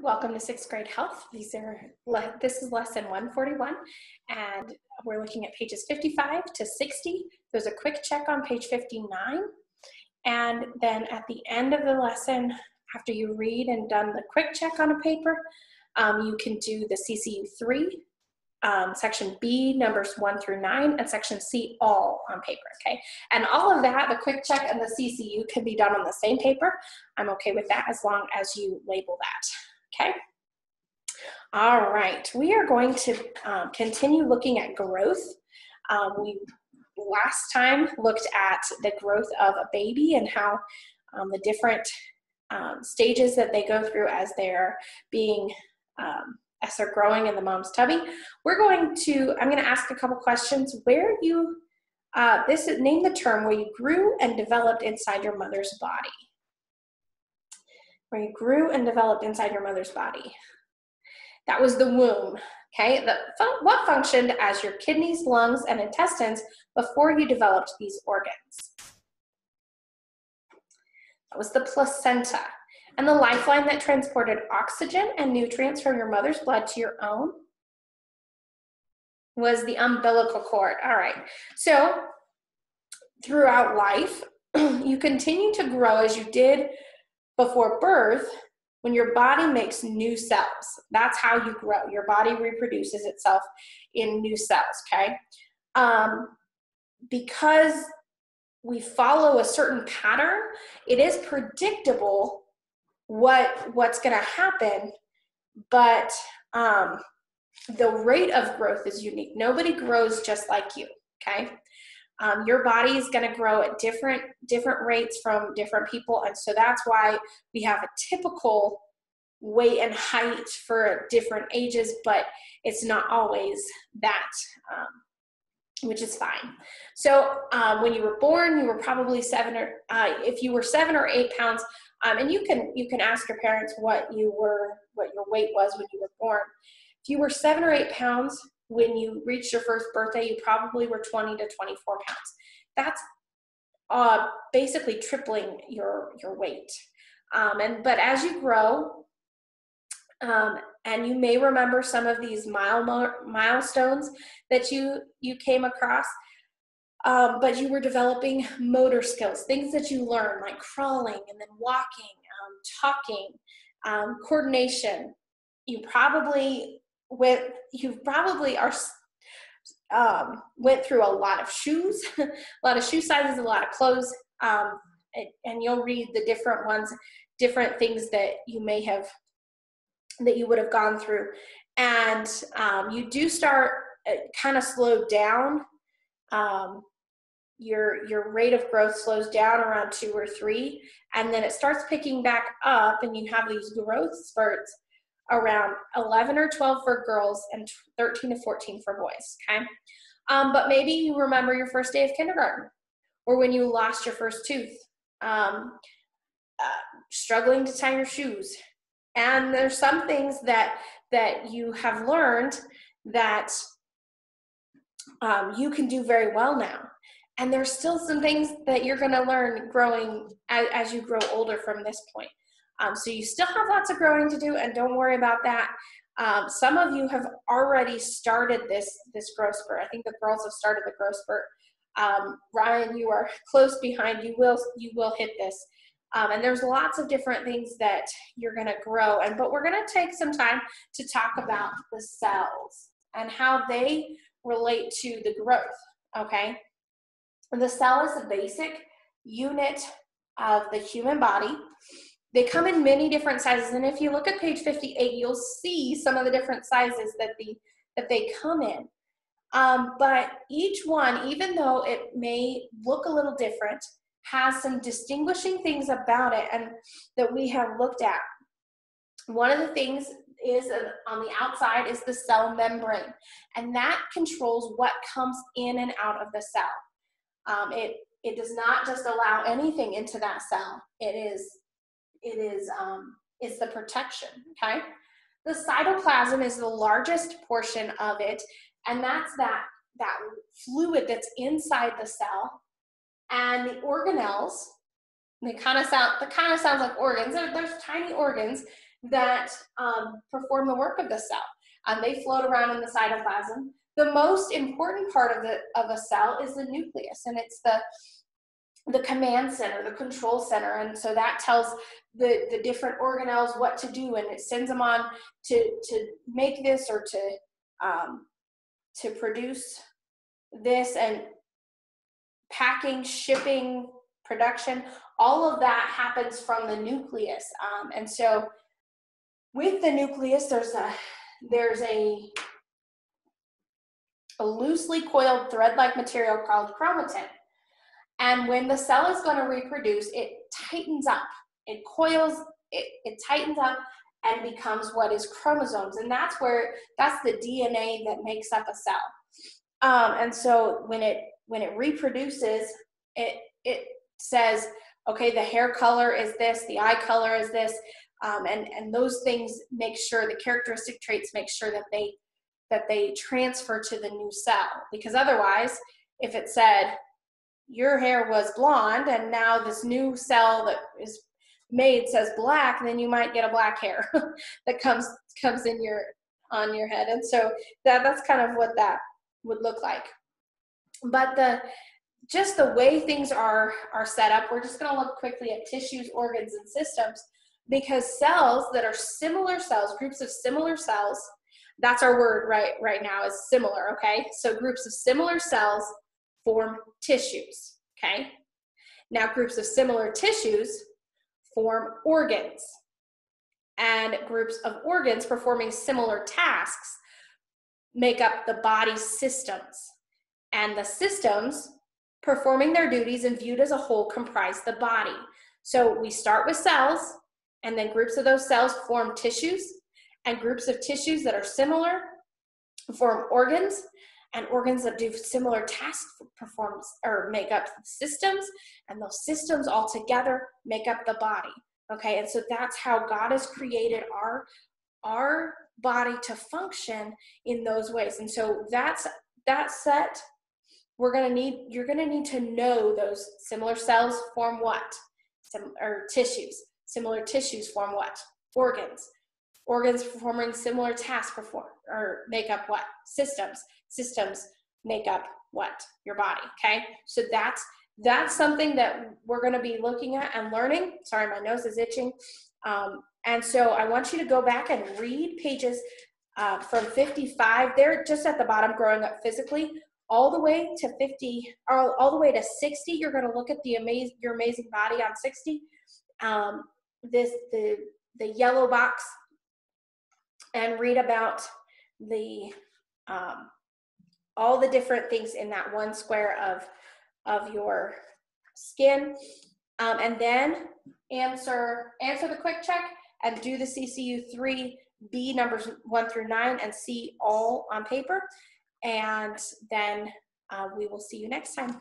welcome to 6th grade health. This is lesson 141, and we're looking at pages 55 to 60. There's a quick check on page 59, and then at the end of the lesson, after you read and done the quick check on a paper, you can do the CCU 3, section B, numbers 1 through 9, and section C all on paper, okay? And all of that, the quick check and the CCU, can be done on the same paper. I'm okay with that as long as you label that, okay? All right, we are going to continue looking at growth. We last time looked at the growth of a baby and how the different stages that they go through as they're being as they're growing in the mom's tummy. I'm going to ask a couple questions where you, name the term where you grew and developed inside your mother's body. Where you grew and developed inside your mother's body. That was the womb, okay? What functioned as your kidneys, lungs, and intestines before you developed these organs? That was the placenta. And the lifeline that transported oxygen and nutrients from your mother's blood to your own was the umbilical cord. All right, so throughout life, you continue to grow as you did before birth when your body makes new cells. That's how you grow. Your body reproduces itself in new cells, okay? Because we follow a certain pattern, it is predictable what's going to happen, but the rate of growth is unique. Nobody grows just like you, okay? Your body is going to grow at different rates from different people, and so that's why we have a typical weight and height for different ages, but it's not always that, which is fine. So when you were born, you were probably if you were 7 or 8 pounds, and you can ask your parents what your weight was when you were born. If you were 7 or 8 pounds when you reached your first birthday, you probably were 20 to 24 pounds. That's basically tripling your weight. But as you grow, and you may remember some of these milestones that you came across, but you were developing motor skills, things that you learn, like crawling and then walking, talking, coordination. You probably went through a lot of shoes, a lot of shoe sizes, a lot of clothes, and you'll read the different ones, different things that you would have gone through. And you do start kind of slow down. Your rate of growth slows down around 2 or 3, and then it starts picking back up, and you have these growth spurts around 11 or 12 for girls and 13 to 14 for boys, okay? But maybe you remember your first day of kindergarten, or when you lost your first tooth, struggling to tie your shoes. And there's some things that you have learned that you can do very well now. And there's still some things that you're going to learn growing as you grow older from this point. So you still have lots of growing to do, and don't worry about that. Some of you have already started this growth spurt. I think the girls have started the growth spurt. Ryan, you are close behind. You will hit this. And there's lots of different things that you're going to grow. But we're going to take some time to talk about the cells and how they relate to the growth, okay? The cell is the basic unit of the human body. They come in many different sizes. And if you look at page 58, you'll see some of the different sizes that they come in. But each one, even though it may look a little different, has some distinguishing things about it and that we have looked at. One of the things is on the outside is the cell membrane, and that controls what comes in and out of the cell. It does not just allow anything into that cell. It's the protection, okay? The cytoplasm is the largest portion of it, and that's that fluid that's inside the cell. And the organelles, they kind of sound like organs. There's tiny organs that perform the work of the cell. They float around in the cytoplasm. The most important part of a cell is the nucleus, and it's the command center, the control center, and so that tells the different organelles what to do, and it sends them on to make this or to produce this, and packing, shipping, production, all of that happens from the nucleus. And so with the nucleus, there's a loosely coiled thread-like material called chromatin. And when the cell is going to reproduce, it tightens up. It coils, it tightens up and becomes what is chromosomes. And that's the DNA that makes up a cell. And so when it reproduces, it says, okay, the hair color is this, the eye color is this, and those things make sure, the characteristic traits make sure that they transfer to the new cell. Because otherwise, if it said your hair was blonde and now this new cell that is made says black, then you might get a black hair that comes in on your head. And so that's kind of what that would look like. But just the way things are set up, we're just going to look quickly at tissues, organs, and systems, because cells that are similar cells, groups of similar cells, that's our word right now, is similar, okay? So groups of similar cells form tissues, okay? Now groups of similar tissues form organs, and groups of organs performing similar tasks make up the body's systems, and the systems performing their duties and viewed as a whole comprise the body. So we start with cells, and then groups of those cells form tissues, and groups of tissues that are similar form organs, and organs that do similar tasks performs or make up systems, and those systems all together make up the body. Okay, and so that's how God has created our body to function in those ways. And so that set, you're gonna need to know those similar cells form what? Tissues. Similar tissues form what? Organs. Organs performing similar tasks make up what? Systems. Systems make up what? Your body, okay? So that's something that we're gonna be looking at and learning. Sorry, my nose is itching. And so I want you to go back and read pages from 55. They're just at the bottom, growing up physically, all the way to 50, or all the way to 60. You're gonna look at your amazing body on 60. The yellow box, and read about all the different things in that one square of your skin, and then answer the quick check and do the CCU 3B numbers 1 through 9 and C all on paper, and then we will see you next time.